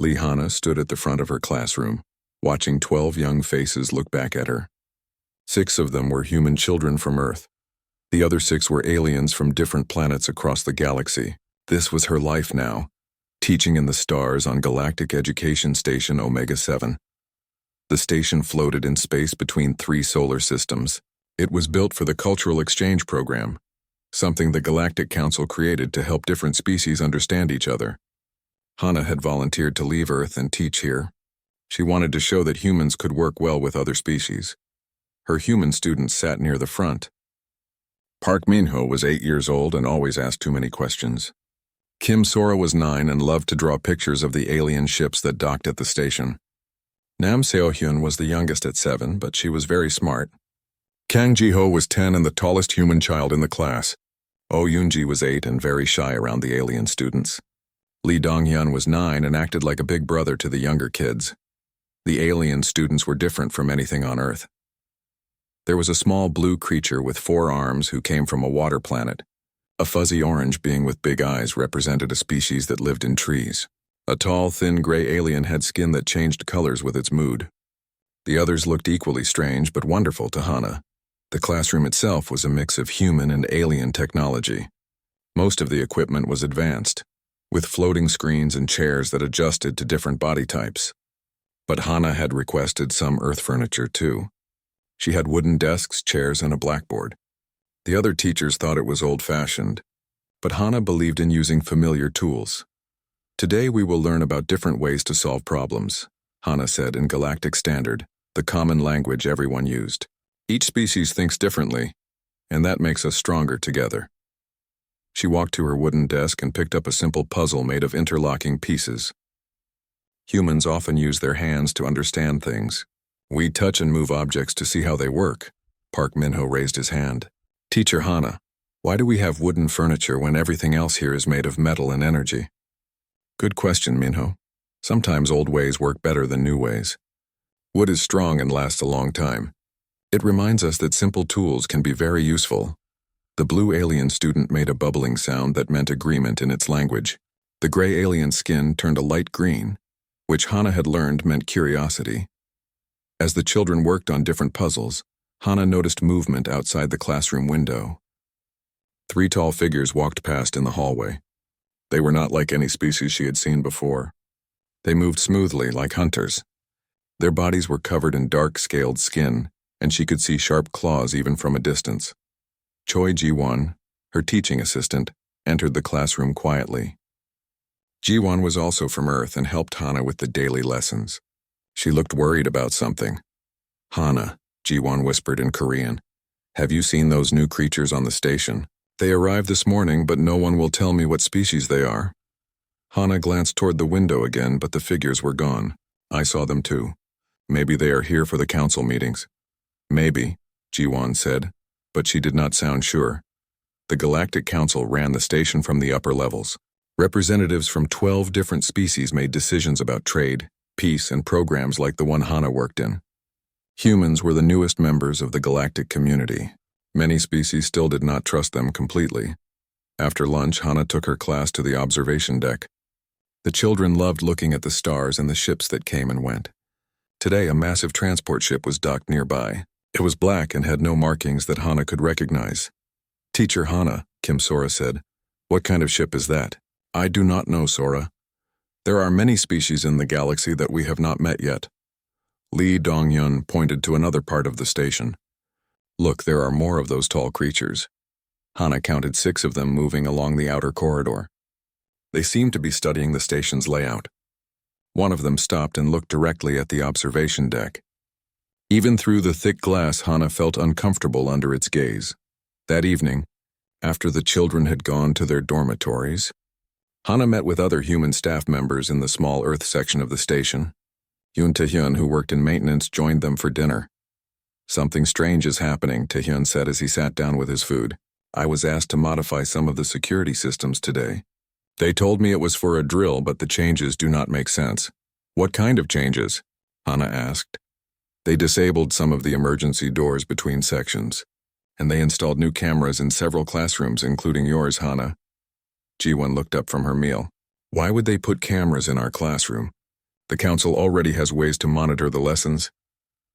Hana stood at the front of her classroom, watching 12 young faces look back at her. 6 of them were human children from Earth. The other 6 were aliens from different planets across the galaxy. This was her life now, teaching in the stars on Galactic Education Station Omega-7. The station floated in space between 3 solar systems. It was built for the Cultural Exchange Program, something the Galactic Council created to help different species understand each other. Hana had volunteered to leave Earth and teach here. She wanted to show that humans could work well with other species. Her human students sat near the front. Park Minho was 8 years old and always asked too many questions. Kim Sora was 9 and loved to draw pictures of the alien ships that docked at the station. Nam Seo-hyun was the youngest at 7, but she was very smart. Kang Ji-ho was 10 and the tallest human child in the class. Oh Yoon-ji was 8 and very shy around the alien students. Lee Dong-hyun was 9 and acted like a big brother to the younger kids. The alien students were different from anything on Earth. There was a small blue creature with 4 arms who came from a water planet. A fuzzy orange being with big eyes represented a species that lived in trees. A tall, thin gray alien had skin that changed colors with its mood. The others looked equally strange but wonderful to Hana. The classroom itself was a mix of human and alien technology. Most of the equipment was advanced, with floating screens and chairs that adjusted to different body types. But Hana had requested some Earth furniture too. She had wooden desks, chairs, and a blackboard. The other teachers thought it was old-fashioned, but Hana believed in using familiar tools. Today we will learn about different ways to solve problems, Hana said in Galactic Standard, the common language everyone used. Each species thinks differently, and that makes us stronger together. She walked to her wooden desk and picked up a simple puzzle made of interlocking pieces. Humans often use their hands to understand things. We touch and move objects to see how they work. Park Minho raised his hand. Teacher Hana, why do we have wooden furniture when everything else here is made of metal and energy? Good question, Minho. Sometimes old ways work better than new ways. Wood is strong and lasts a long time. It reminds us that simple tools can be very useful. The blue alien student made a bubbling sound that meant agreement in its language. The gray alien skin turned a light green, which Hana had learned meant curiosity. As the children worked on different puzzles, Hana noticed movement outside the classroom window. 3 tall figures walked past in the hallway. They were not like any species she had seen before. They moved smoothly like hunters. Their bodies were covered in dark scaled skin, and she could see sharp claws even from a distance. Choi Ji-won, her teaching assistant, entered the classroom quietly. Ji-won was also from Earth and helped Hana with the daily lessons. She looked worried about something. Hana, Ji-won whispered in Korean, have you seen those new creatures on the station? They arrived this morning, but no one will tell me what species they are. Hana glanced toward the window again, but the figures were gone. I saw them too. Maybe they are here for the council meetings. Maybe, Ji-won said, but she did not sound sure. The Galactic Council ran the station from the upper levels. Representatives from 12 different species made decisions about trade, peace, and programs like the one Hana worked in. Humans were the newest members of the galactic community. Many species still did not trust them completely. After lunch, Hana took her class to the observation deck. The children loved looking at the stars and the ships that came and went. Today, a massive transport ship was docked nearby. It was black and had no markings that Hana could recognize. Teacher Hana, Kim Sora said, what kind of ship is that? I do not know, Sora. There are many species in the galaxy that we have not met yet. Lee Dong-hyun pointed to another part of the station. Look, there are more of those tall creatures. Hana counted 6 of them moving along the outer corridor. They seemed to be studying the station's layout. One of them stopped and looked directly at the observation deck. Even through the thick glass, Hana felt uncomfortable under its gaze. That evening, after the children had gone to their dormitories, Hana met with other human staff members in the small Earth section of the station. Yoon Tae-hyun, who worked in maintenance, joined them for dinner. Something strange is happening, Tae-hyun said as he sat down with his food. I was asked to modify some of the security systems today. They told me it was for a drill, but the changes do not make sense. What kind of changes? Hana asked. They disabled some of the emergency doors between sections, and they installed new cameras in several classrooms, including yours, Hana. Ji-won looked up from her meal. Why would they put cameras in our classroom? The council already has ways to monitor the lessons.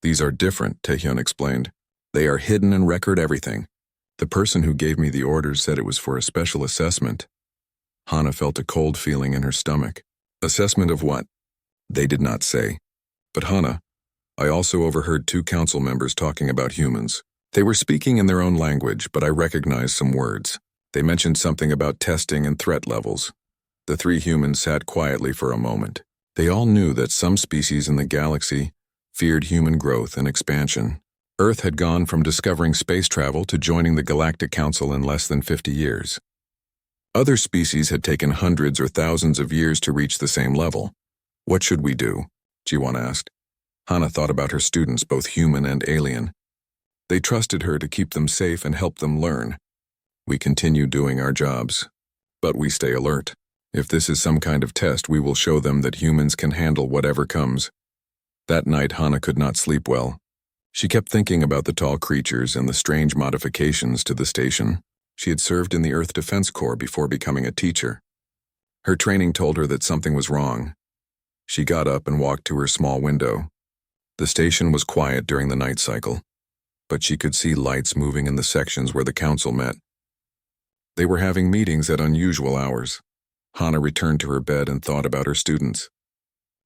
These are different, Taehyun explained. They are hidden and record everything. The person who gave me the orders said it was for a special assessment. Hana felt a cold feeling in her stomach. Assessment of what? They did not say. But Hana, I also overheard 2 council members talking about humans. They were speaking in their own language, but I recognized some words. They mentioned something about testing and threat levels. The 3 humans sat quietly for a moment. They all knew that some species in the galaxy feared human growth and expansion. Earth had gone from discovering space travel to joining the Galactic Council in less than 50 years. Other species had taken hundreds or thousands of years to reach the same level. What should we do? Jiwon asked. Hana thought about her students, both human and alien. They trusted her to keep them safe and help them learn. We continue doing our jobs, but we stay alert. If this is some kind of test, we will show them that humans can handle whatever comes. That night, Hana could not sleep well. She kept thinking about the tall creatures and the strange modifications to the station. She had served in the Earth Defense Corps before becoming a teacher. Her training told her that something was wrong. She got up and walked to her small window. The station was quiet during the night cycle, but she could see lights moving in the sections where the council met. They were having meetings at unusual hours. Hana returned to her bed and thought about her students.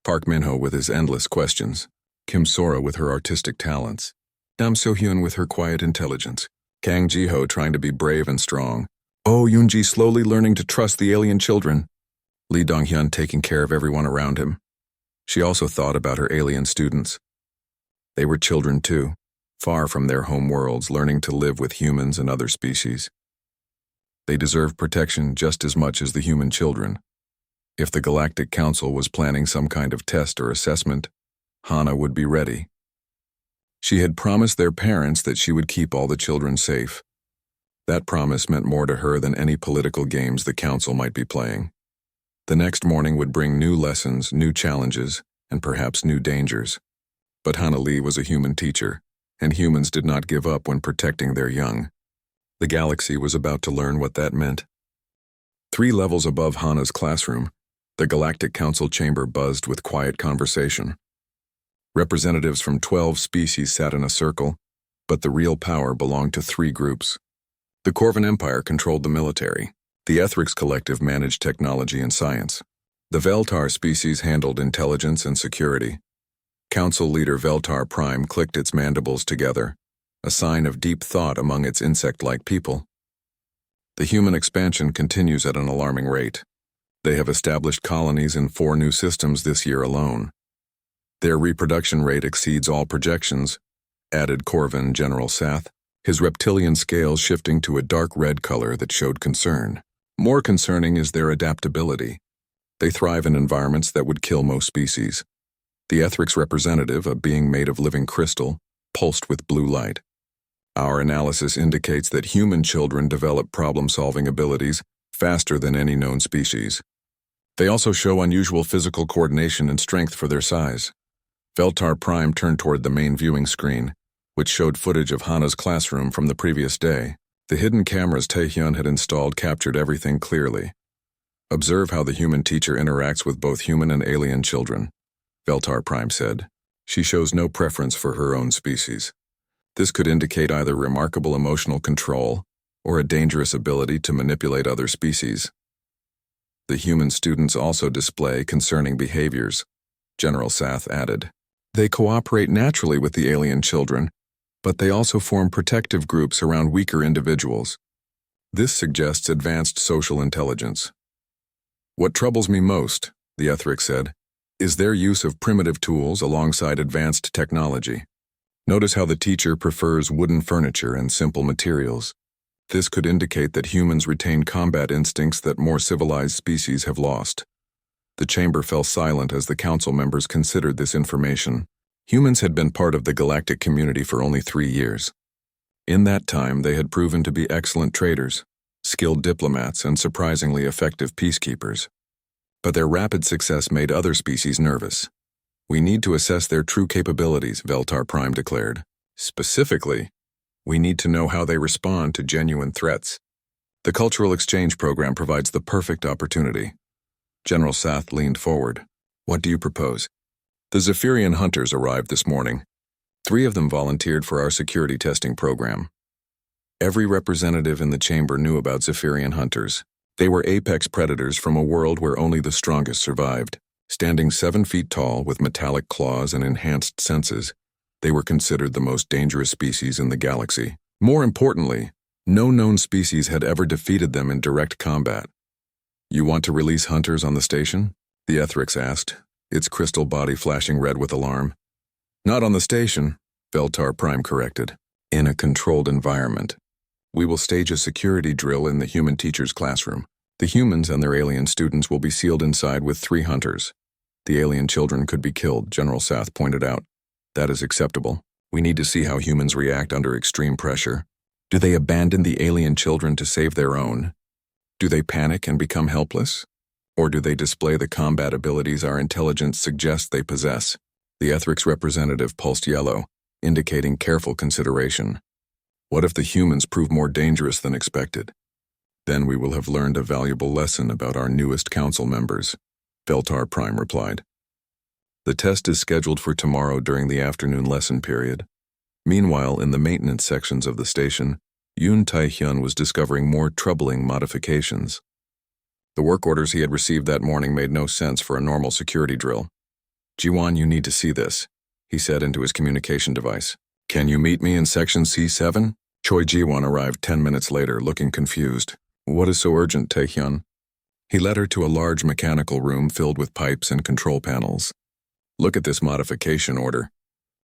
Park Minho with his endless questions. Kim Sora with her artistic talents, Nam So-hyun with her quiet intelligence, Kang Ji-ho trying to be brave and strong, Oh Yoon-ji slowly learning to trust the alien children, Lee Dong-hyun taking care of everyone around him. She also thought about her alien students. They were children too, far from their home worlds, learning to live with humans and other species. They deserve protection just as much as the human children. If the Galactic Council was planning some kind of test or assessment, Hana would be ready. She had promised their parents that she would keep all the children safe. That promise meant more to her than any political games the council might be playing. The next morning would bring new lessons, new challenges, and perhaps new dangers. But Hana Lee was a human teacher, and humans did not give up when protecting their young. The galaxy was about to learn what that meant. 3 levels above Hana's classroom, the Galactic Council chamber buzzed with quiet conversation. Representatives from 12 species sat in a circle, but the real power belonged to 3 groups. The Corvan Empire controlled the military. The Ethrix Collective managed technology and science. The Veltar species handled intelligence and security. Council leader Veltar Prime clicked its mandibles together, a sign of deep thought among its insect-like people. The human expansion continues at an alarming rate. They have established colonies in 4 new systems this year alone. Their reproduction rate exceeds all projections, added Corvan General Sath, his reptilian scales shifting to a dark red color that showed concern. More concerning is their adaptability. They thrive in environments that would kill most species. The Ethrix representative, a being made of living crystal, pulsed with blue light. Our analysis indicates that human children develop problem-solving abilities faster than any known species. They also show unusual physical coordination and strength for their size. Veltar Prime turned toward the main viewing screen, which showed footage of Hana's classroom from the previous day. The hidden cameras Taehyun had installed captured everything clearly. Observe how the human teacher interacts with both human and alien children, Veltar Prime said. She shows no preference for her own species. This could indicate either remarkable emotional control or a dangerous ability to manipulate other species. The human students also display concerning behaviors, General Sath added. They cooperate naturally with the alien children, but they also form protective groups around weaker individuals. This suggests advanced social intelligence. What troubles me most, the Ethrix said, is their use of primitive tools alongside advanced technology. Notice how the teacher prefers wooden furniture and simple materials. This could indicate that humans retain combat instincts that more civilized species have lost. The chamber fell silent as the council members considered this information. Humans had been part of the galactic community for only 3 years. In that time, they had proven to be excellent traders, skilled diplomats, and surprisingly effective peacekeepers. But their rapid success made other species nervous. We need to assess their true capabilities, Veltar Prime declared. Specifically, we need to know how they respond to genuine threats. The cultural exchange program provides the perfect opportunity. General Sath leaned forward. What do you propose? The Zephyrian hunters arrived this morning. 3 of them volunteered for our security testing program. Every representative in the chamber knew about Zephyrian hunters. They were apex predators from a world where only the strongest survived. Standing 7 feet tall with metallic claws and enhanced senses, they were considered the most dangerous species in the galaxy. More importantly, no known species had ever defeated them in direct combat. "You want to release hunters on the station?" the Ethrix asked, its crystal body flashing red with alarm. "Not on the station," Veltar Prime corrected. "In a controlled environment. We will stage a security drill in the human teacher's classroom. The humans and their alien students will be sealed inside with 3 hunters. The alien children could be killed," General South pointed out. "That is acceptable. We need to see how humans react under extreme pressure. Do they abandon the alien children to save their own? Do they panic and become helpless? Or do they display the combat abilities our intelligence suggests they possess?" The Ethrix representative pulsed yellow, indicating careful consideration. "What if the humans prove more dangerous than expected? Then we will have learned a valuable lesson about our newest council members," Veltar Prime replied. "The test is scheduled for tomorrow during the afternoon lesson period." Meanwhile, in the maintenance sections of the station, Yoon Tae-hyun was discovering more troubling modifications. The work orders he had received that morning made no sense for a normal security drill. "Jiwon, you need to see this," he said into his communication device. "Can you meet me in section C7? Choi Jiwon arrived 10 minutes later, looking confused. "What is so urgent, Tae-hyun?" He led her to a large mechanical room filled with pipes and control panels. "Look at this modification order.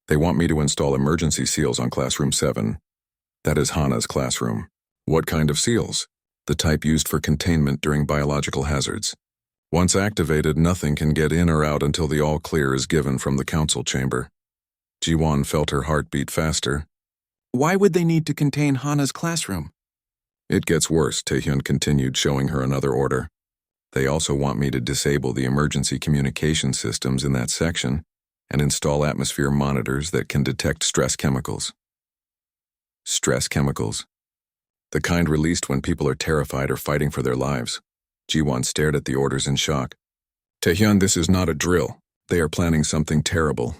They want me to install emergency seals on Classroom 7. That is Hana's classroom." "What kind of seals?" "The type used for containment during biological hazards. Once activated, nothing can get in or out until the all-clear is given from the council chamber." Jiwon felt her heart beat faster. "Why would they need to contain Hana's classroom?" "It gets worse," Taehyun continued, showing her another order. "They also want me to disable the emergency communication systems in that section and install atmosphere monitors that can detect stress chemicals." "Stress chemicals?" "The kind released when people are terrified or fighting for their lives." Jiwon stared at the orders in shock. "Taehyun, this is not a drill. They are planning something terrible."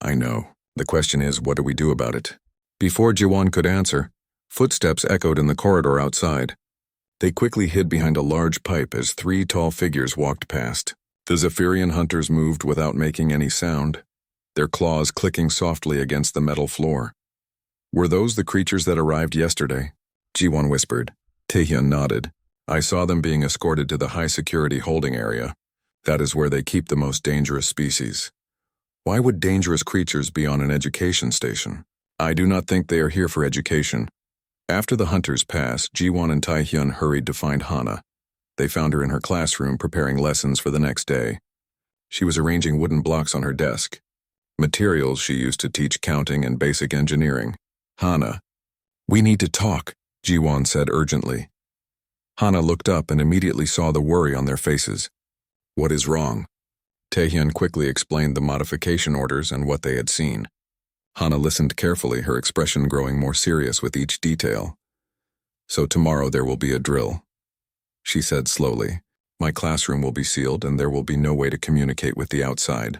"I know. The question is, what do we do about it?" Before Jiwon could answer, footsteps echoed in the corridor outside. They quickly hid behind a large pipe as 3 tall figures walked past. The Zephyrian hunters moved without making any sound, their claws clicking softly against the metal floor. "Were those the creatures that arrived yesterday?" Jiwon whispered. Taehyun nodded. "I saw them being escorted to the high-security holding area. That is where they keep the most dangerous species." "Why would dangerous creatures be on an education station?" "I do not think they are here for education." After the hunters passed, Jiwon and Taehyun hurried to find Hana. They found her in her classroom preparing lessons for the next day. She was arranging wooden blocks on her desk, materials she used to teach counting and basic engineering. "Hana, we need to talk," Jiwon said urgently. Hana looked up and immediately saw the worry on their faces. "What is wrong?" Taehyun quickly explained the modification orders and what they had seen. Hana listened carefully, her expression growing more serious with each detail. "So tomorrow there will be a drill," she said slowly. "My classroom will be sealed and there will be no way to communicate with the outside."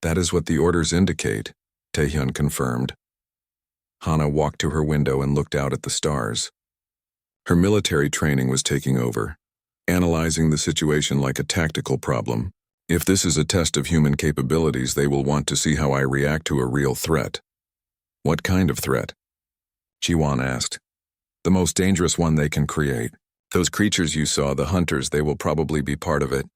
"That is what the orders indicate," Taehyun confirmed. Hana walked to her window and looked out at the stars. Her military training was taking over, analyzing the situation like a tactical problem. "If this is a test of human capabilities, they will want to see how I react to a real threat." "What kind of threat?" Jiwon asked. "The most dangerous one they can create. Those creatures you saw, the hunters, they will probably be part of it."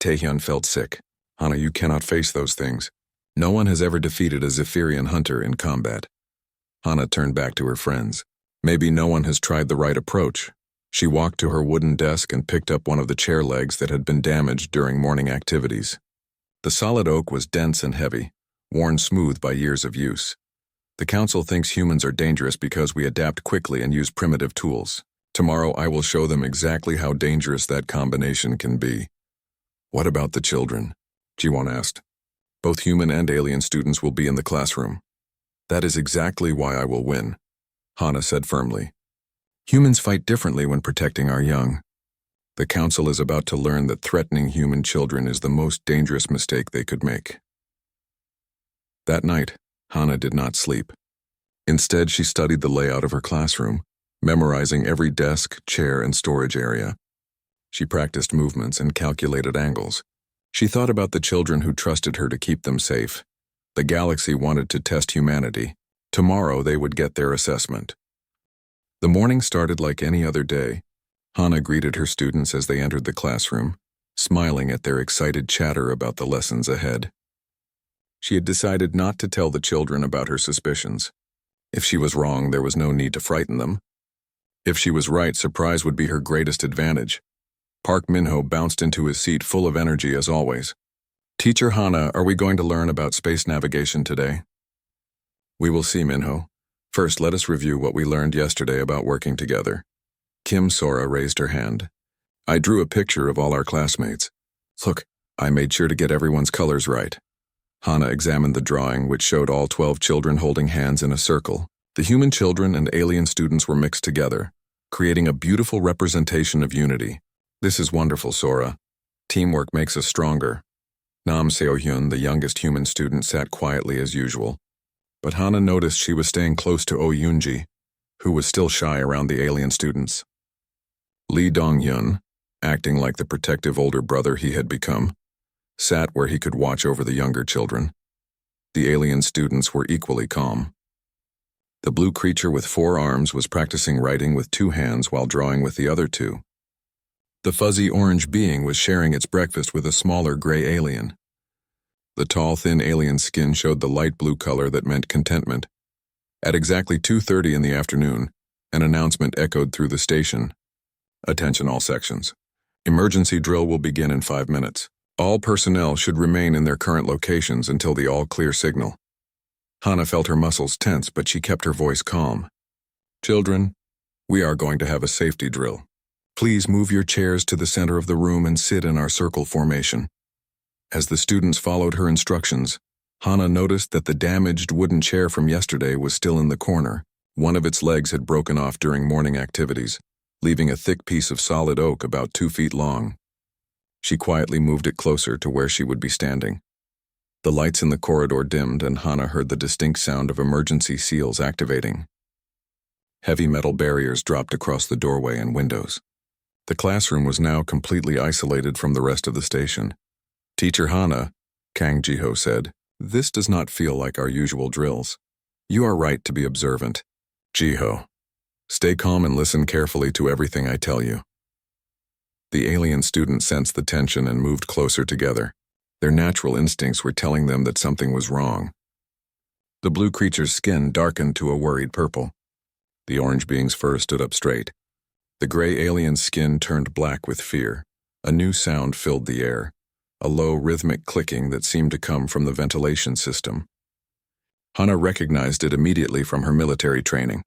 Taehyun felt sick. "Hana, you cannot face those things. No one has ever defeated a Zephyrian hunter in combat." Hana turned back to her friends. "Maybe no one has tried the right approach." She walked to her wooden desk and picked up one of the chair legs that had been damaged during morning activities. The solid oak was dense and heavy, worn smooth by years of use. "The council thinks humans are dangerous because we adapt quickly and use primitive tools. Tomorrow I will show them exactly how dangerous that combination can be." "What about the children?" Jiwon asked. "Both human and alien students will be in the classroom." "That is exactly why I will win," Hana said firmly. "Humans fight differently when protecting our young. The council is about to learn that threatening human children is the most dangerous mistake they could make." That night, Hana did not sleep. Instead, she studied the layout of her classroom, memorizing every desk, chair, and storage area. She practiced movements and calculated angles. She thought about the children who trusted her to keep them safe. The galaxy wanted to test humanity. Tomorrow they would get their assessment. The morning started like any other day. Hana greeted her students as they entered the classroom, smiling at their excited chatter about the lessons ahead. She had decided not to tell the children about her suspicions. If she was wrong, there was no need to frighten them. If she was right, surprise would be her greatest advantage. Park Min-ho bounced into his seat full of energy as always. "Teacher Hana, are we going to learn about space navigation today?" "We will see, Min-ho. First, let us review what we learned yesterday about working together." Kim Sora raised her hand. "I drew a picture of all our classmates. Look, I made sure to get everyone's colors right." Hana examined the drawing, which showed all 12 children holding hands in a circle. The human children and alien students were mixed together, creating a beautiful representation of unity. "This is wonderful, Sora. Teamwork makes us stronger." Nam Seo-hyun, the youngest human student, sat quietly as usual. But Hana noticed she was staying close to Oh Yoonji, who was still shy around the alien students. Lee Dong-hyun, acting like the protective older brother he had become, sat where he could watch over the younger children. The alien students were equally calm. The blue creature with 4 arms was practicing writing with 2 hands while drawing with the other 2. The fuzzy orange being was sharing its breakfast with a smaller gray alien. The tall, thin alien skin showed the light blue color that meant contentment. At exactly 2:30 in the afternoon, an announcement echoed through the station. "Attention all sections. Emergency drill will begin in 5 minutes. All personnel should remain in their current locations until the all-clear signal." Hana felt her muscles tense, but she kept her voice calm. "Children, we are going to have a safety drill. Please move your chairs to the center of the room and sit in our circle formation." As the students followed her instructions, Hana noticed that the damaged wooden chair from yesterday was still in the corner. One of its legs had broken off during morning activities, leaving a thick piece of solid oak about 2 feet long. She quietly moved it closer to where she would be standing. The lights in the corridor dimmed, and Hana heard the distinct sound of emergency seals activating. Heavy metal barriers dropped across the doorway and windows. The classroom was now completely isolated from the rest of the station. "Teacher Hana," Kang Ji-ho said, "this does not feel like our usual drills. You are right to be observant. Ji-ho, stay calm and listen carefully to everything I tell you." The alien students sensed the tension and moved closer together. Their natural instincts were telling them that something was wrong. The blue creature's skin darkened to a worried purple. The orange being's fur stood up straight. The gray alien's skin turned black with fear. A new sound filled the air, a low rhythmic clicking that seemed to come from the ventilation system. Hana recognized it immediately from her military training.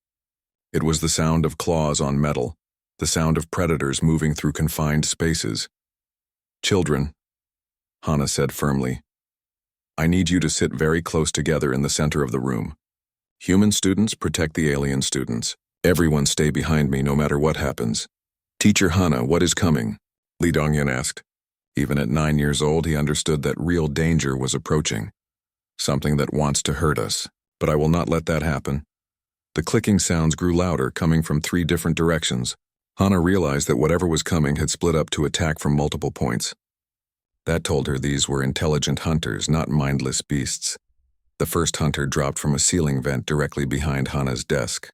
It was the sound of claws on metal, the sound of predators moving through confined spaces. "Children," Hana said firmly, "I need you to sit very close together in the center of the room. Human students protect the alien students. Everyone stay behind me no matter what happens." "Teacher Hana, what is coming?" Lee Dong-hyun asked. Even at 9 years old, he understood that real danger was approaching. Something that wants to hurt us, but I will not let that happen. The clicking sounds grew louder, coming from 3 different directions. Hana realized that whatever was coming had split up to attack from multiple points. That told her these were intelligent hunters, not mindless beasts. The first hunter dropped from a ceiling vent directly behind Hana's desk.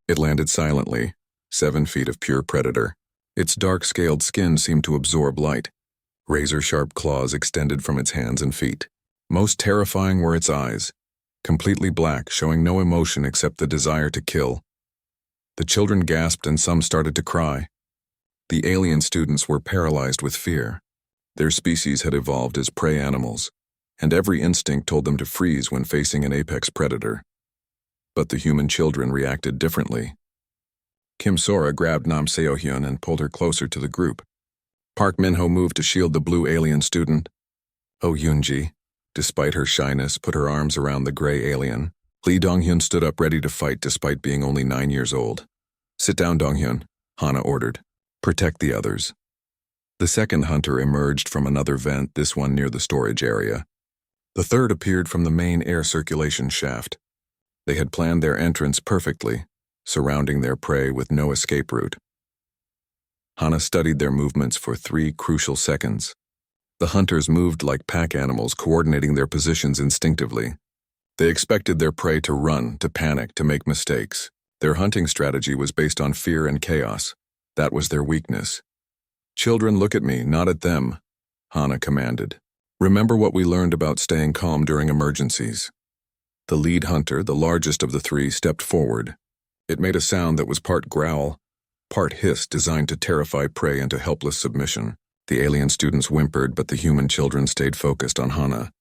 It landed silently, 7 feet of pure predator. Its dark-scaled skin seemed to absorb light. Razor-sharp claws extended from its hands and feet. Most terrifying were its eyes, completely black, showing no emotion except the desire to kill. The children gasped and some started to cry. The alien students were paralyzed with fear. Their species had evolved as prey animals, and every instinct told them to freeze when facing an apex predator. But the human children reacted differently. Kim Sora grabbed Nam Seo-hyun and pulled her closer to the group. Park Min-ho moved to shield the blue alien student. Oh Yoonji, despite her shyness, put her arms around the gray alien. Lee Dong-hyun stood up ready to fight despite being only 9 years old. "Sit down, Dong-hyun," Hana ordered. "Protect the others." The second hunter emerged from another vent, this one near the storage area. The third appeared from the main air circulation shaft. They had planned their entrance perfectly, surrounding their prey with no escape route. Hana studied their movements for 3 crucial seconds. The hunters moved like pack animals, coordinating their positions instinctively. They expected their prey to run, to panic, to make mistakes. Their hunting strategy was based on fear and chaos. That was their weakness. "Children, look at me, not at them," Hana commanded. "Remember what we learned about staying calm during emergencies." The lead hunter, the largest of the 3, stepped forward. It made a sound that was part growl, part hiss, designed to terrify prey into helpless submission. The alien students whimpered, but the human children stayed focused on Hana.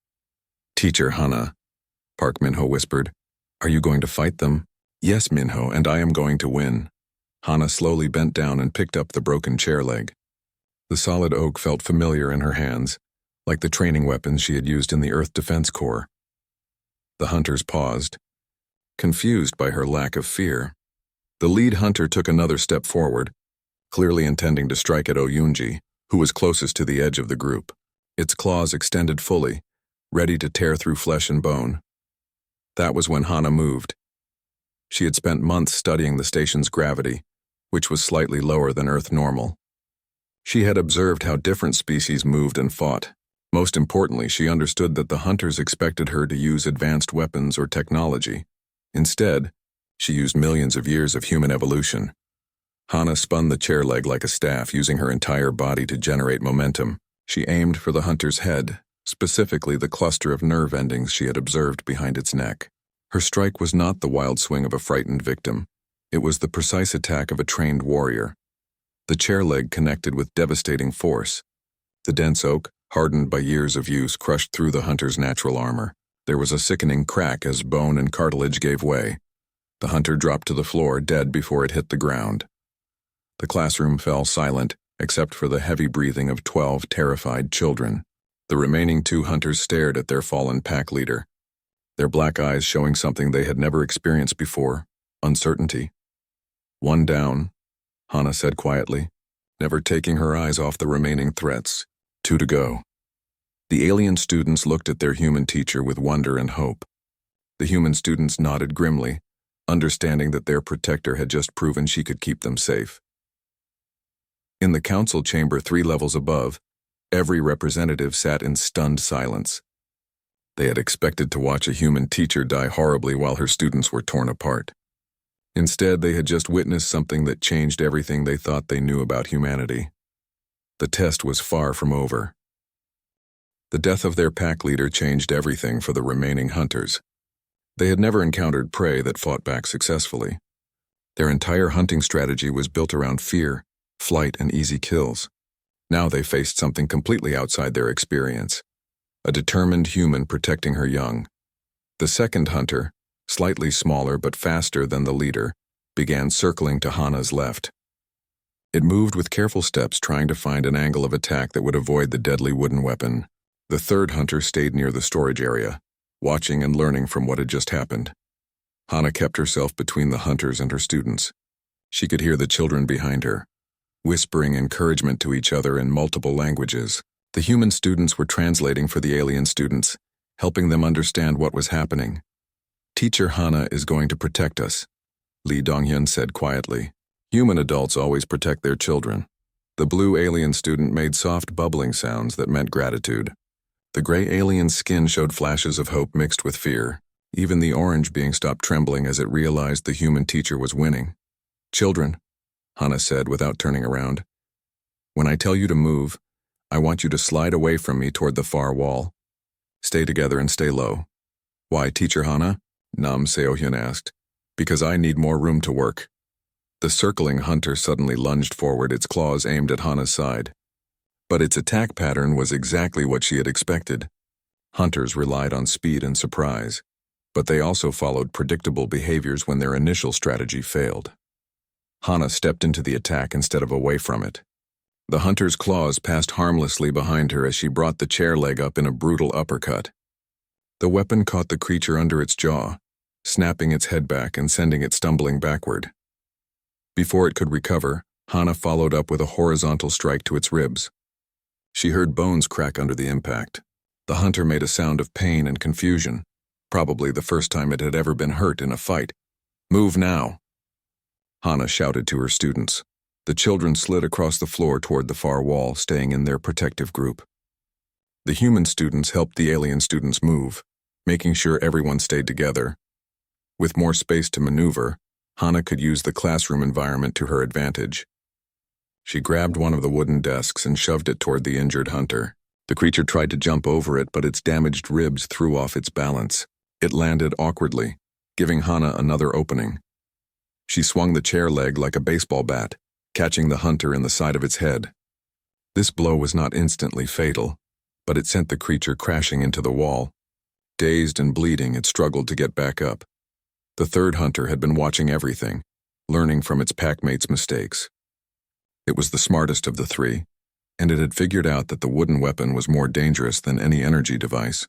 "Teacher Hana," Park Minho whispered, "are you going to fight them?" "Yes, Minho, and I am going to win." Hana slowly bent down and picked up the broken chair leg. The solid oak felt familiar in her hands, like the training weapons she had used in the Earth Defense Corps. The hunters paused, confused by her lack of fear. The lead hunter took another step forward, clearly intending to strike at Oyunji, who was closest to the edge of the group. Its claws extended fully, ready to tear through flesh and bone. That was when Hana moved. She had spent months studying the station's gravity, which was slightly lower than Earth normal. She had observed how different species moved and fought. Most importantly, she understood that the hunters expected her to use advanced weapons or technology. Instead, she used millions of years of human evolution. Hana spun the chair leg like a staff, using her entire body to generate momentum. She aimed for the hunter's head, specifically the cluster of nerve endings she had observed behind its neck. Her strike was not the wild swing of a frightened victim. It was the precise attack of a trained warrior. The chair leg connected with devastating force. The dense oak, hardened by years of use, crushed through the hunter's natural armor. There was a sickening crack as bone and cartilage gave way. The hunter dropped to the floor, dead before it hit the ground. The classroom fell silent, except for the heavy breathing of 12 terrified children. The remaining 2 hunters stared at their fallen pack leader, their black eyes showing something they had never experienced before: uncertainty. "One down," Hana said quietly, never taking her eyes off the remaining threats. 2 to go. The alien students looked at their human teacher with wonder and hope. The human students nodded grimly, understanding that their protector had just proven she could keep them safe. In the council chamber 3 levels above, every representative sat in stunned silence. They had expected to watch a human teacher die horribly while her students were torn apart. Instead, they had just witnessed something that changed everything they thought they knew about humanity. The test was far from over. The death of their pack leader changed everything for the remaining hunters. They had never encountered prey that fought back successfully. Their entire hunting strategy was built around fear, flight, and easy kills. Now they faced something completely outside their experience: a determined human protecting her young. The second hunter, slightly smaller but faster than the leader, began circling to Hana's left. It moved with careful steps, trying to find an angle of attack that would avoid the deadly wooden weapon. The third hunter stayed near the storage area, watching and learning from what had just happened. Hana kept herself between the hunters and her students. She could hear the children behind her, whispering encouragement to each other in multiple languages. The human students were translating for the alien students, helping them understand what was happening. "Teacher Hana is going to protect us," Lee Donghyun said quietly. Human adults always protect their children. The blue alien student made soft bubbling sounds that meant gratitude. The gray alien's skin showed flashes of hope mixed with fear, even the orange being stopped trembling as it realized the human teacher was winning. "Children," Hana said without turning around, "when I tell you to move, I want you to slide away from me toward the far wall. Stay together and stay low." "Why, Teacher Hana?" Nam Seohyun asked. "Because I need more room to work." The circling hunter suddenly lunged forward, its claws aimed at Hana's side. But its attack pattern was exactly what she had expected. Hunters relied on speed and surprise, but they also followed predictable behaviors when their initial strategy failed. Hana stepped into the attack instead of away from it. The hunter's claws passed harmlessly behind her as she brought the chair leg up in a brutal uppercut. The weapon caught the creature under its jaw, snapping its head back and sending it stumbling backward. Before it could recover, Hana followed up with a horizontal strike to its ribs. She heard bones crack under the impact. The hunter made a sound of pain and confusion, probably the first time it had ever been hurt in a fight. "Move now," Hana shouted to her students. The children slid across the floor toward the far wall, staying in their protective group. The human students helped the alien students move, making sure everyone stayed together. With more space to maneuver, Hana could use the classroom environment to her advantage. She grabbed one of the wooden desks and shoved it toward the injured hunter. The creature tried to jump over it, but its damaged ribs threw off its balance. It landed awkwardly, giving Hana another opening. She swung the chair leg like a baseball bat, catching the hunter in the side of its head. This blow was not instantly fatal, but it sent the creature crashing into the wall. Dazed and bleeding, it struggled to get back up. The third hunter had been watching everything, learning from its packmate's mistakes. It was the smartest of the three, and it had figured out that the wooden weapon was more dangerous than any energy device.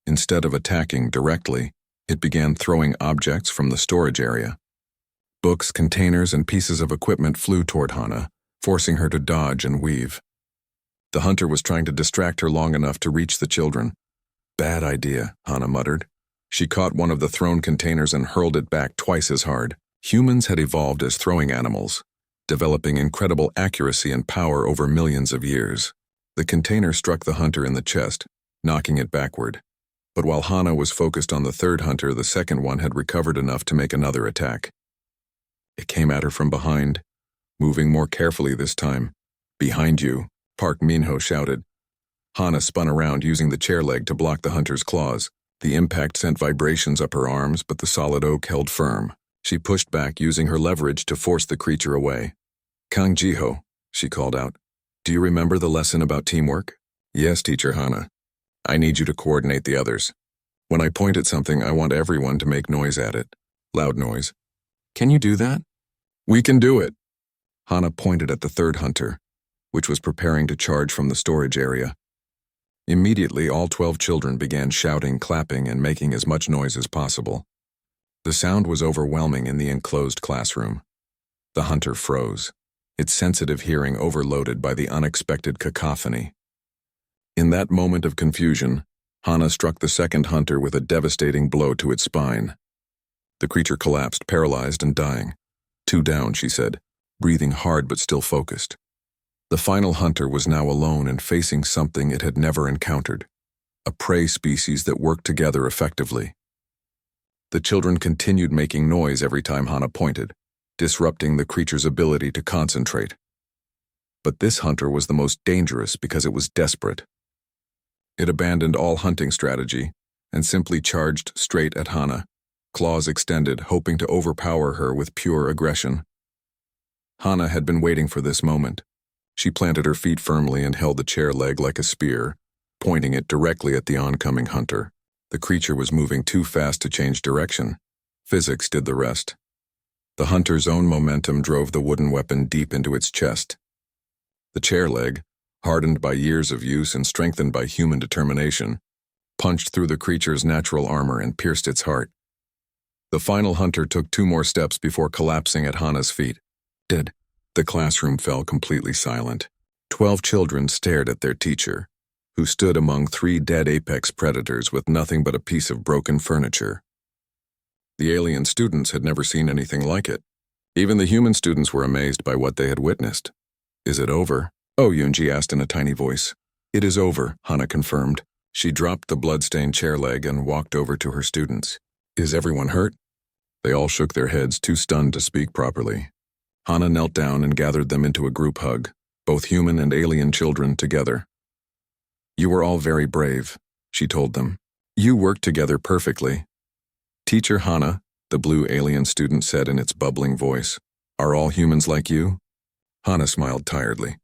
Instead of attacking directly, it began throwing objects from the storage area. Books, containers, and pieces of equipment flew toward Hana, forcing her to dodge and weave. The hunter was trying to distract her long enough to reach the children. "Bad idea," Hana muttered. She caught one of the thrown containers and hurled it back twice as hard. Humans had evolved as throwing animals, developing incredible accuracy and power over millions of years. The container struck the hunter in the chest, knocking it backward. But while Hana was focused on the third hunter, the second one had recovered enough to make another attack. It came at her from behind, moving more carefully this time. "Behind you," Park Minho shouted. Hana spun around, using the chair leg to block the hunter's claws. The impact sent vibrations up her arms, but the solid oak held firm. She pushed back, using her leverage to force the creature away. "Kang Jiho," she called out. "Do you remember the lesson about teamwork?" "Yes, Teacher Hana. I need you to coordinate the others. When I point at something, I want everyone to make noise at it. Loud noise." "Can you do that?" "We can do it." Hana pointed at the third hunter, which was preparing to charge from the storage area. Immediately, all 12 children began shouting, clapping, and making as much noise as possible. The sound was overwhelming in the enclosed classroom. The hunter froze, its sensitive hearing overloaded by the unexpected cacophony. In that moment of confusion, Hana struck the second hunter with a devastating blow to its spine. The creature collapsed, paralyzed and dying. "Two down," she said, breathing hard but still focused. The final hunter was now alone and facing something it had never encountered, a prey species that worked together effectively. The children continued making noise every time Hana pointed, disrupting the creature's ability to concentrate. But this hunter was the most dangerous because it was desperate. It abandoned all hunting strategy and simply charged straight at Hana, claws extended, hoping to overpower her with pure aggression. Hana had been waiting for this moment. She planted her feet firmly and held the chair leg like a spear, pointing it directly at the oncoming hunter. The creature was moving too fast to change direction. Physics did the rest. The hunter's own momentum drove the wooden weapon deep into its chest. The chair leg, hardened by years of use and strengthened by human determination, punched through the creature's natural armor and pierced its heart. The final hunter took 2 more steps before collapsing at Hana's feet. Dead. The classroom fell completely silent. 12 children stared at their teacher, who stood among 3 dead apex predators with nothing but a piece of broken furniture. The alien students had never seen anything like it. Even the human students were amazed by what they had witnessed. "Is it over?" "Oh," Yunji asked in a tiny voice. "It is over," Hana confirmed. She dropped the blood-stained chair leg and walked over to her students. "Is everyone hurt?" They all shook their heads, too stunned to speak properly. Hana knelt down and gathered them into a group hug, both human and alien children together. "You were all very brave," she told them. "You worked together perfectly." "Teacher Hana," the blue alien student said in its bubbling voice, "are all humans like you?" Hana smiled tiredly.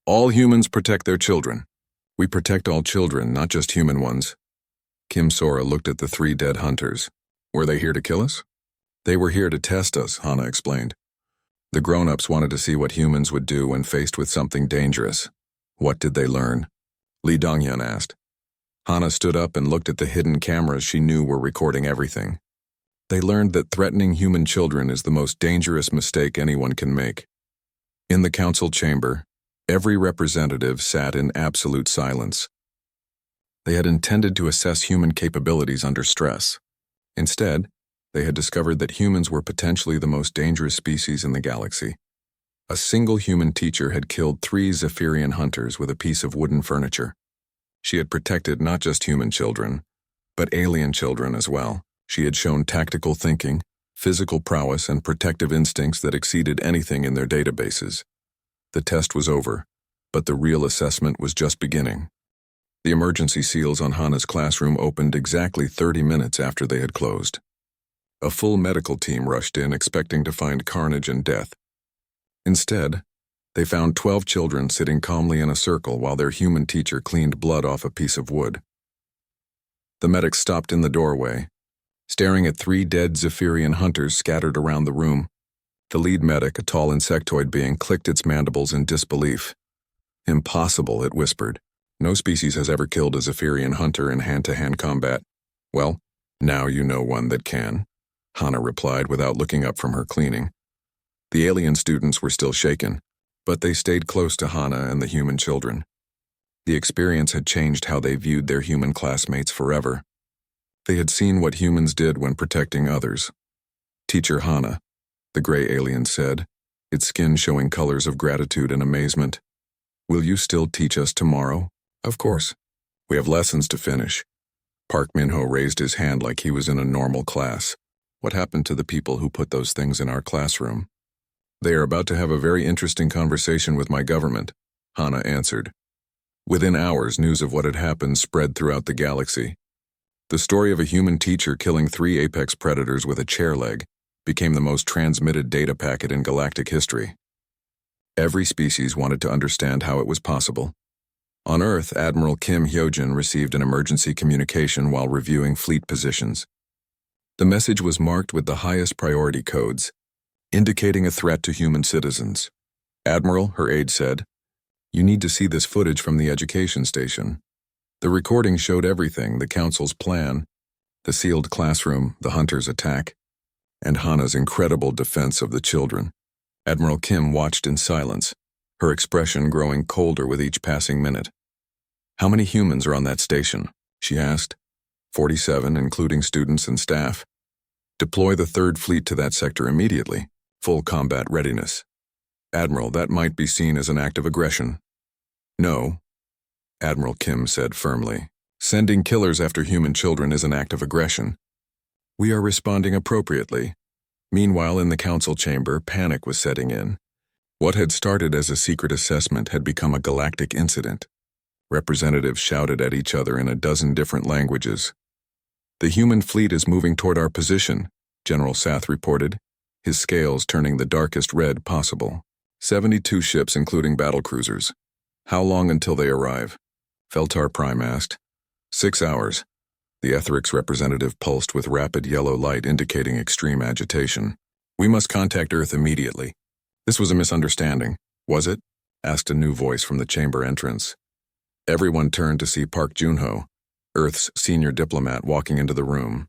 "All humans protect their children. We protect all children, not just human ones." Kim Sora looked at the 3 dead hunters. "Were they here to kill us?" "They were here to test us," Hana explained. The grown-ups wanted to see what humans would do when faced with something dangerous. "What did they learn?" Lee Donghyun asked. Hana stood up and looked at the hidden cameras she knew were recording everything. They learned that threatening human children is the most dangerous mistake anyone can make. In the council chamber, every representative sat in absolute silence. They had intended to assess human capabilities under stress. Instead, they had discovered that humans were potentially the most dangerous species in the galaxy. A single human teacher had killed 3 Zephyrian hunters with a piece of wooden furniture. She had protected not just human children, but alien children as well. She had shown tactical thinking, physical prowess, and protective instincts that exceeded anything in their databases. The test was over, but the real assessment was just beginning. The emergency seals on Hana's classroom opened exactly 30 minutes after they had closed. A full medical team rushed in, expecting to find carnage and death. Instead, they found 12 children sitting calmly in a circle while their human teacher cleaned blood off a piece of wood. The medics stopped in the doorway, staring at 3 dead Zephyrian hunters scattered around the room. The lead medic, a tall insectoid being, clicked its mandibles in disbelief. "Impossible," it whispered. "No species has ever killed a Zephyrian hunter in hand-to-hand combat." "Well, now you know one that can," Hana replied without looking up from her cleaning. The alien students were still shaken, but they stayed close to Hana and the human children. The experience had changed how they viewed their human classmates forever. They had seen what humans did when protecting others. "Teacher Hana," the gray alien said, its skin showing colors of gratitude and amazement. "Will you still teach us tomorrow?" "Of course. We have lessons to finish." Park Minho raised his hand like he was in a normal class. "What happened to the people who put those things in our classroom?" "They are about to have a very interesting conversation with my government," Hana answered. Within hours, news of what had happened spread throughout the galaxy. The story of a human teacher killing 3 apex predators with a chair leg became the most transmitted data packet in galactic history. Every species wanted to understand how it was possible. On Earth, Admiral Kim Hyojin received an emergency communication while reviewing fleet positions. The message was marked with the highest priority codes, indicating a threat to human citizens. "Admiral," her aide said, "you need to see this footage from the education station." The recording showed everything: the council's plan, the sealed classroom, the hunter's attack, and Hana's incredible defense of the children. Admiral Kim watched in silence, her expression growing colder with each passing minute. "How many humans are on that station?" she asked. 47, including students and staff. "Deploy the 3rd Fleet to that sector immediately. Full combat readiness." "Admiral, that might be seen as an act of aggression." "No," Admiral Kim said firmly. "Sending killers after human children is an act of aggression. We are responding appropriately." Meanwhile, in the council chamber, panic was setting in. What had started as a secret assessment had become a galactic incident. Representatives shouted at each other in a dozen different languages. "The human fleet is moving toward our position," General Sath reported, his scales turning the darkest red possible. 72 ships, including battlecruisers. "How long until they arrive?" Feltar Prime asked. 6 hours. The Etherix representative pulsed with rapid yellow light indicating extreme agitation. "We must contact Earth immediately." "This was a misunderstanding, was it?" asked a new voice from the chamber entrance. Everyone turned to see Park Junho, Earth's senior diplomat, walking into the room.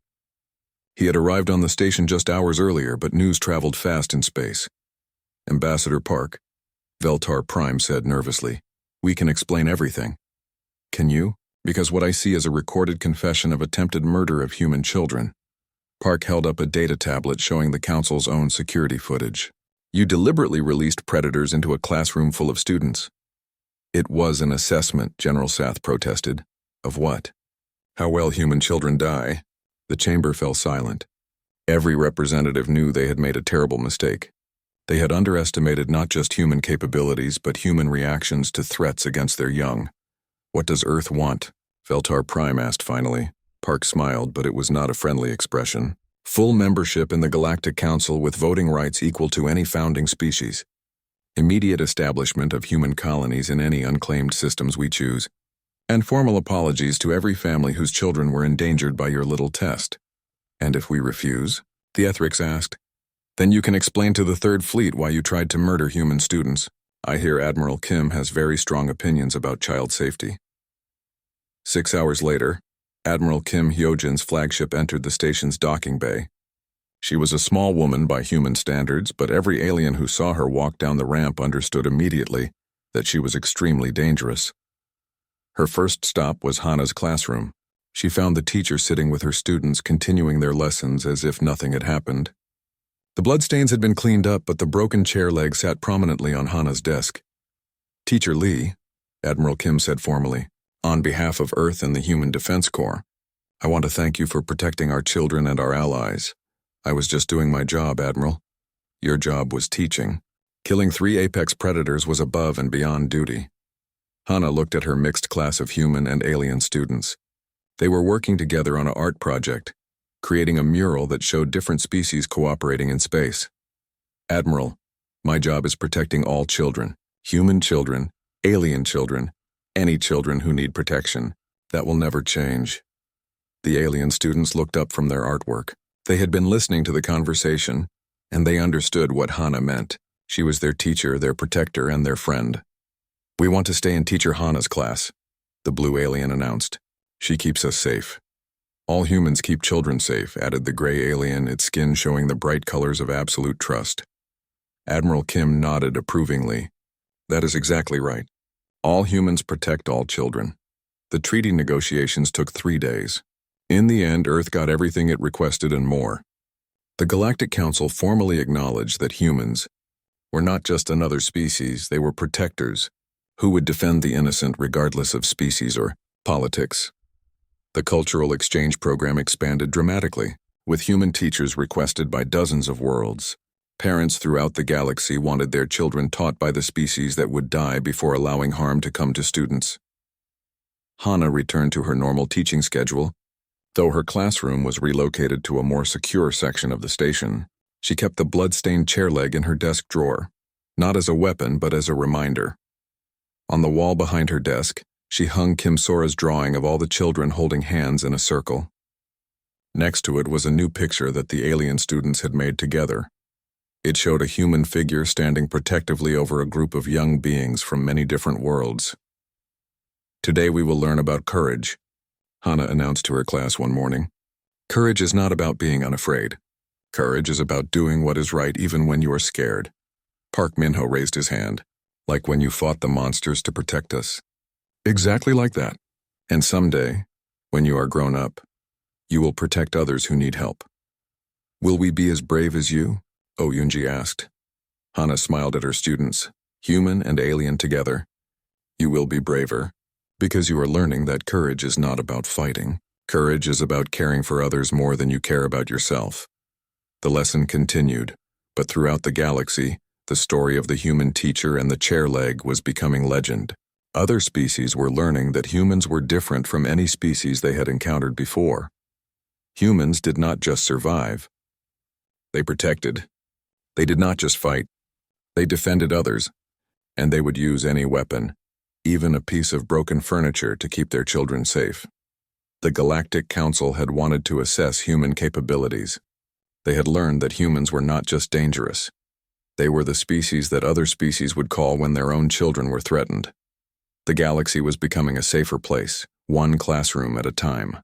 He had arrived on the station just hours earlier, but news traveled fast in space. "Ambassador Park," Veltar Prime said nervously, "we can explain everything." "Can you?" "Because what I see is a recorded confession of attempted murder of human children." Park held up a data tablet showing the council's own security footage. "You deliberately released predators into a classroom full of students." "It was an assessment," General Sath protested. "Of what?" "How well human children die." The chamber fell silent. Every representative knew they had made a terrible mistake. They had underestimated not just human capabilities, but human reactions to threats against their young. "What does Earth want?" Veltar Prime asked finally. Park smiled, but it was not a friendly expression. "Full membership in the Galactic Council with voting rights equal to any founding species. Immediate establishment of human colonies in any unclaimed systems we choose. And formal apologies to every family whose children were endangered by your little test." "And if we refuse?" the Etherix asked. "Then you can explain to the 3rd Fleet why you tried to murder human students. I hear Admiral Kim has very strong opinions about child safety." 6 hours later, Admiral Kim Hyojin's flagship entered the station's docking bay. She was a small woman by human standards, but every alien who saw her walk down the ramp understood immediately that she was extremely dangerous. Her first stop was Hana's classroom. She found the teacher sitting with her students continuing their lessons as if nothing had happened. The bloodstains had been cleaned up, but the broken chair leg sat prominently on Hana's desk. "Teacher Lee," Admiral Kim said formally, "on behalf of Earth and the Human Defense Corps, I want to thank you for protecting our children and our allies. I was just doing my job, Admiral. Your job was teaching. Killing 3 apex predators was above and beyond duty." Hana looked at her mixed class of human and alien students. They were working together on an art project, creating a mural that showed different species cooperating in space. "Admiral, my job is protecting all children, human children, alien children, any children who need protection. That will never change." The alien students looked up from their artwork. They had been listening to the conversation, and they understood what Hana meant. She was their teacher, their protector, and their friend. "We want to stay in Teacher Hana's class," the blue alien announced. "She keeps us safe." "All humans keep children safe," added the gray alien, its skin showing the bright colors of absolute trust. Admiral Kim nodded approvingly. "That is exactly right. All humans protect all children." The treaty negotiations took 3 days. In the end, Earth got everything it requested and more. The Galactic Council formally acknowledged that humans were not just another species, they were protectors who would defend the innocent regardless of species or politics. The cultural exchange program expanded dramatically, with human teachers requested by dozens of worlds. Parents throughout the galaxy wanted their children taught by the species that would die before allowing harm to come to students. Hana returned to her normal teaching schedule. Though her classroom was relocated to a more secure section of the station, she kept the blood-stained chair leg in her desk drawer, not as a weapon but as a reminder. On the wall behind her desk, she hung Kim Sora's drawing of all the children holding hands in a circle. Next to it was a new picture that the alien students had made together. It showed a human figure standing protectively over a group of young beings from many different worlds. "Today we will learn about courage," Hana announced to her class one morning. "Courage is not about being unafraid. Courage is about doing what is right even when you are scared." Park Minho raised his hand. "Like when you fought the monsters to protect us." "Exactly like that. And someday, when you are grown up, you will protect others who need help." "Will we be as brave as you?" Oh Yunji asked. Hana smiled at her students, human and alien together. "You will be braver, because you are learning that courage is not about fighting. Courage is about caring for others more than you care about yourself." The lesson continued, but throughout the galaxy, the story of the human teacher and the chair leg was becoming legend. Other species were learning that humans were different from any species they had encountered before. Humans did not just survive. They protected. They did not just fight. They defended others, and they would use any weapon, even a piece of broken furniture, to keep their children safe. The Galactic Council had wanted to assess human capabilities. They had learned that humans were not just dangerous. They were the species that other species would call when their own children were threatened. The galaxy was becoming a safer place, one classroom at a time.